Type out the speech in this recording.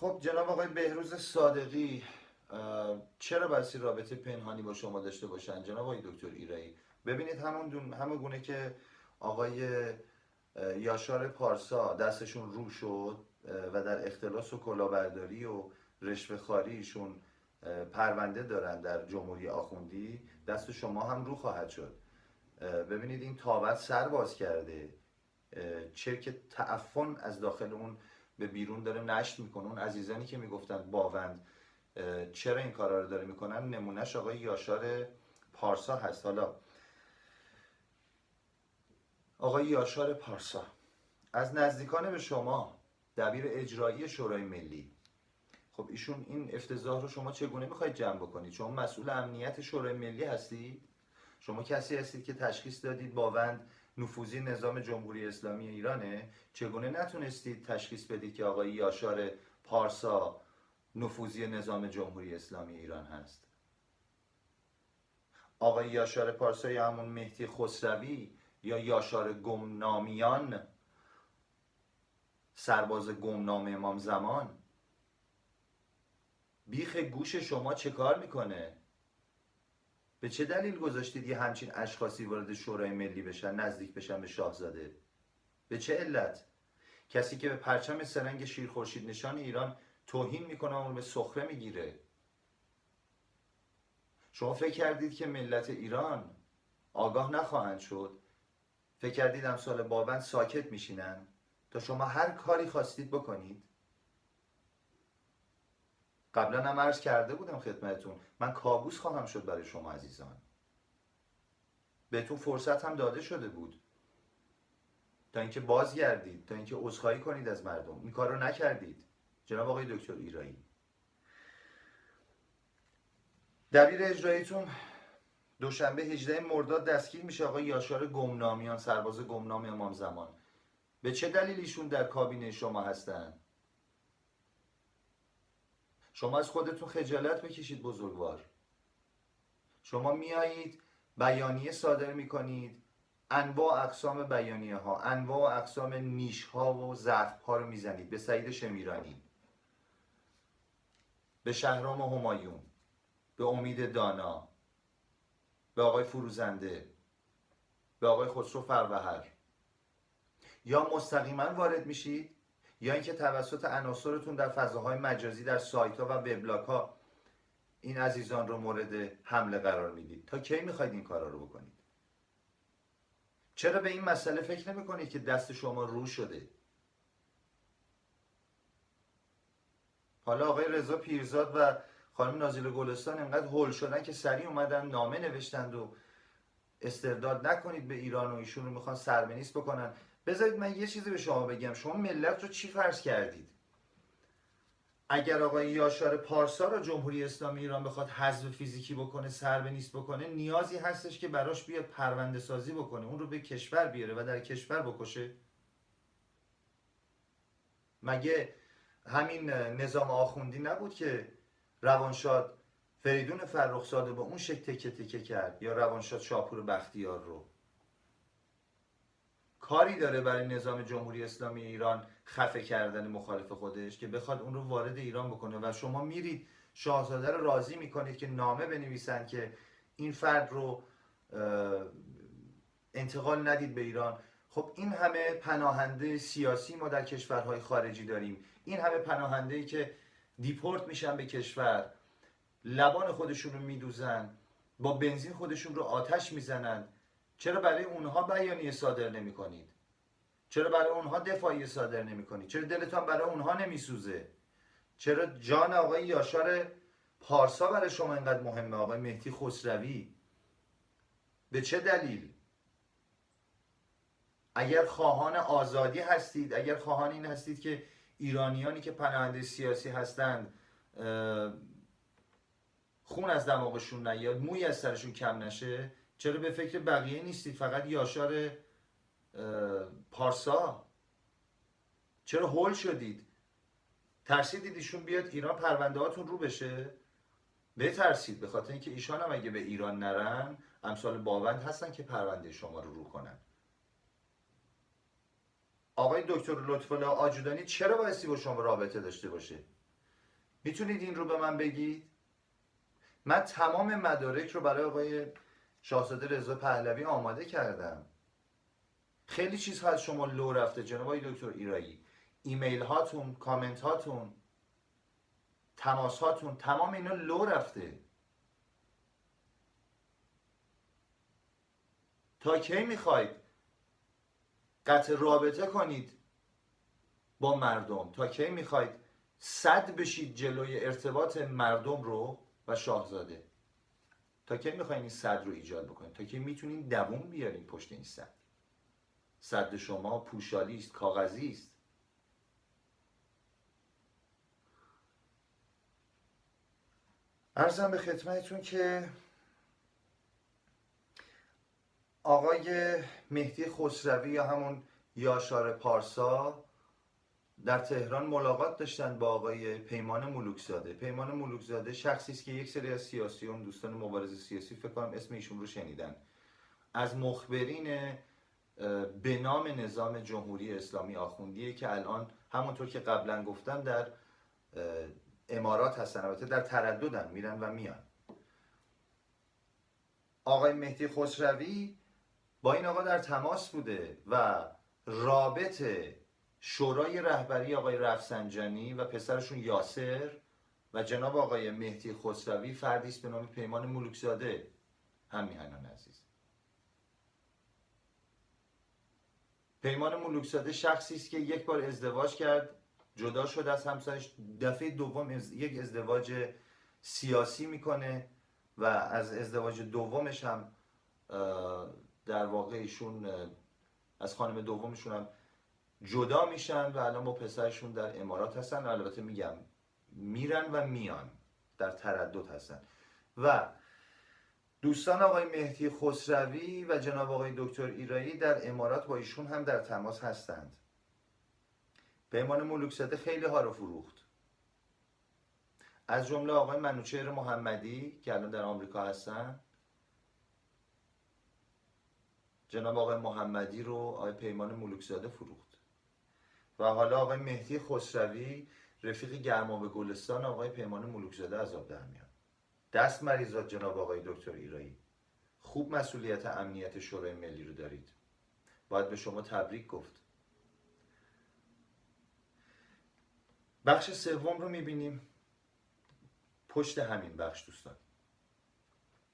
خب جناب آقای بهروز صادقی، چرا بسی رابطه پنهانی با شما داشته باشن جناب آقای دکتر ایرایی؟ ببینید همون گونه که آقای یاشار پارسا دستشون رو شد و در اختلاس و کلاهبرداری و رشوه خاریشون پرونده دارن در جمهوری آخوندی، دست شما هم رو خواهد شد. ببینید این تابت سر باز کرده، چرک تعفن از داخل اون به بیرون داره نشت میکنه. اون عزیزانی که میگفتن باوند چرا این کارا رو داره میکنن، نمونهش آقای یاشار پارسا هست. حالا آقای یاشار پارسا از نزدیکان به شما، دبیر اجرایی شورای ملی، خب ایشون این افتضاح رو شما چگونه میخواید جمع بکنید؟ شما مسئول امنیت شورای ملی هستید؟ شما کسی هستید که تشخیص دادید باوند نفوذی نظام جمهوری اسلامی ایرانه. چگونه نتونستید تشخیص بدید که آقای یاشار پارسا نفوذی نظام جمهوری اسلامی ایران هست؟ آقای یاشار پارسا یا همون مهدی خسروی یا یاشار گمنامیان، سرباز گمنام امام زمان، بیخ گوش شما چه کار میکنه؟ به چه دلیل گذاشتید یه همچین اشخاصی وارد شورای ملی بشن، نزدیک بشن به شاهزاده؟ به چه علت؟ کسی که به پرچم سرنگ شیر خورشید نشان ایران توهین میکنه و اون به سخره میگیره. شما فکر کردید که ملت ایران آگاه نخواهند شد؟ فکر کردید امثال باوند ساکت میشینن تا شما هر کاری خواستید بکنید؟ قبلا هم عرض کرده بودم خدمتتون، من کابوس خواهم شد برای شما عزیزان. بهتون فرصت هم داده شده بود تا اینکه بازگردید، تا اینکه عذرخواهی کنید از مردم. این کار رو نکردید جناب آقای دکتر ایرایی. دبیر اجراییتون دوشنبه 18 مرداد دستگیر میشه، آقای یاشار گمنامیان، سرباز گمنام امام زمان. به چه دلیل ایشون در کابینه شما هستن؟ شما از خودتون خجالت بکشید بزرگوار. شما میایید بیانیه صادر میکنید، انواع اقسام بیانیه ها، انواع اقسام نیش ها و ضعف ها رو میزنید به سعید شمیرانی، به شهرام همایون، به امید دانا، به آقای فروزنده، به آقای خسرو فروهر. یا مستقیما وارد میشید یا اینکه توسط عناصرتون در فضاهای مجازی، در سایت ها و وبلاگ ها این عزیزان رو مورد حمله قرار میدید. تا کی میخواید این کارا رو بکنید؟ چرا به این مسئله فکر نمی کنید که دست شما رو شده؟ حالا آقای رضا پیرزاد و خانم نازیل گلستان انقدر هول شدن که سریع اومدن نامه نوشتند و استرداد نکنید به ایران و ایشون رو میخوان سربنیست بکنن. بذارید من یه چیزی به شما بگم، شما ملت رو چی فرض کردید؟ اگر آقای یاشار پارسا رو جمهوری اسلامی ایران بخواد حذف فیزیکی بکنه، سربنیست بکنه، نیازی هستش که براش بیاد پرونده سازی بکنه، اون رو به کشور بیاره و در کشور بکشه؟ مگه همین نظام آخوندی نبود که روانشاد فریدون فرخزاده به اون شکل تکه تکه کرد، یا روانشاد شاپور بختیار رو؟ کاری داره برای نظام جمهوری اسلامی ایران خفه کردن مخالف خودش که بخواد اون رو وارد ایران بکنه و شما میرید شاهزاده رو راضی میکنید که نامه بنویسن که این فرد رو انتقال ندید به ایران. خب این همه پناهنده سیاسی ما در کشورهای خارجی داریم، این همه پناهنده‌ای که دیپورت میشن به کشور، لبان خودشون رو میدوزن، با بنزین خودشون رو آتش میزنن. چرا برای اونها بیانیه صادر نمی کنید؟ چرا برای اونها دفاعیه صادر نمی کنید؟ چرا دلتان برای اونها نمیسوزه؟ چرا جان آقای یاشار پارسا برای شما اینقدر مهمه؟ آقای مهدی خسروی، به چه دلیل؟ اگر خواهان آزادی هستید، اگر خواهان این هستید که ایرانیانی که پناهنده سیاسی هستند خون از دماغشون نیاد، موی از سرشون کم نشه، چرا به فکر بقیه نیستید؟ فقط یاشار پارسا. چرا هول شدید؟ ترسیدید ایشون بیاد ایران پرونده هاتون رو بشه؟ بترسید، به خاطر اینکه ایشان هم اگه به ایران نرن امثال باوند هستن که پرونده شما رو کنن. آقای دکتر لطف‌الله آجودانی چرا بایستی با شما رابطه داشته باشه؟ میتونید این رو به من بگید؟ من تمام مدارک رو برای آقای شاهزاده رضا پهلوی آماده کردم. خیلی چیزها از شما لو رفته جناب آقای دکتر ایرایی. ایمیل هاتون، کامنت هاتون، تماس هاتون، تمام اینا لو رفته. تا کی میخواید قطع رابطه کنید با مردم؟ تا کی میخواید صد بشید جلوی ارتباط مردم رو و شاهزاده؟ تا کی میخواین این صد رو ایجاد بکنید؟ تا کی میتونین دووم بیارین پشت این صد؟ صد شما پوشالی است، کاغذی است. عرضم به خدمتتون که آقای مهدی خسروی یا همون یاشار پارسا در تهران ملاقات داشتن با آقای پیمان ملوکزاده. پیمان ملوکزاده شخصی است که یک سری از سیاسیون، دوستان مبارز سیاسی، فکر کنم اسم ایشون رو شنیدن، از مخبرین به نام نظام جمهوری اسلامی آخوندیه که الان همونطور که قبلا گفتم در امارات هستن، البته در ترددن، میرن و میان. آقای مهدی خسروی با این آقا در تماس بوده و رابط شورای رهبری آقای رفسنجانی و پسرشون یاسر و جناب آقای مهدی خسروی فردی است به نام پیمان ملوکزاده. هم میهنان عزیز، پیمان ملوکزاده شخصی است که یک بار ازدواج کرد، جدا شد از همسرش، دفعه دوم یک ازدواج سیاسی میکنه و از ازدواج دومش هم در واقع ایشون از خانم دومشون هم جدا میشن و الان با پسرشون در امارات هستن. البته میگم میرن و میان، در تردد هستن. و دوستان آقای مهدی خسروی و جناب آقای دکتر ایرایی در امارات با ایشون هم در تماس هستند. پیمان ملوکزاده خیلی ها رو فروخت، از جمله آقای منوچهر محمدی که الان در آمریکا هستن. جناب آقای محمدی رو آقای پیمان ملوکزاده فروخت و حالا آقای مهدی خسروی رفیق گرمابه گلستان آقای پیمان ملوکزاده از آب در میاد. دست مریضات جناب آقای دکتر ایرایی، خوب مسئولیت امنیت شورای ملی رو دارید، باید به شما تبریک گفت. بخش سوم رو میبینیم پشت همین بخش دوستان.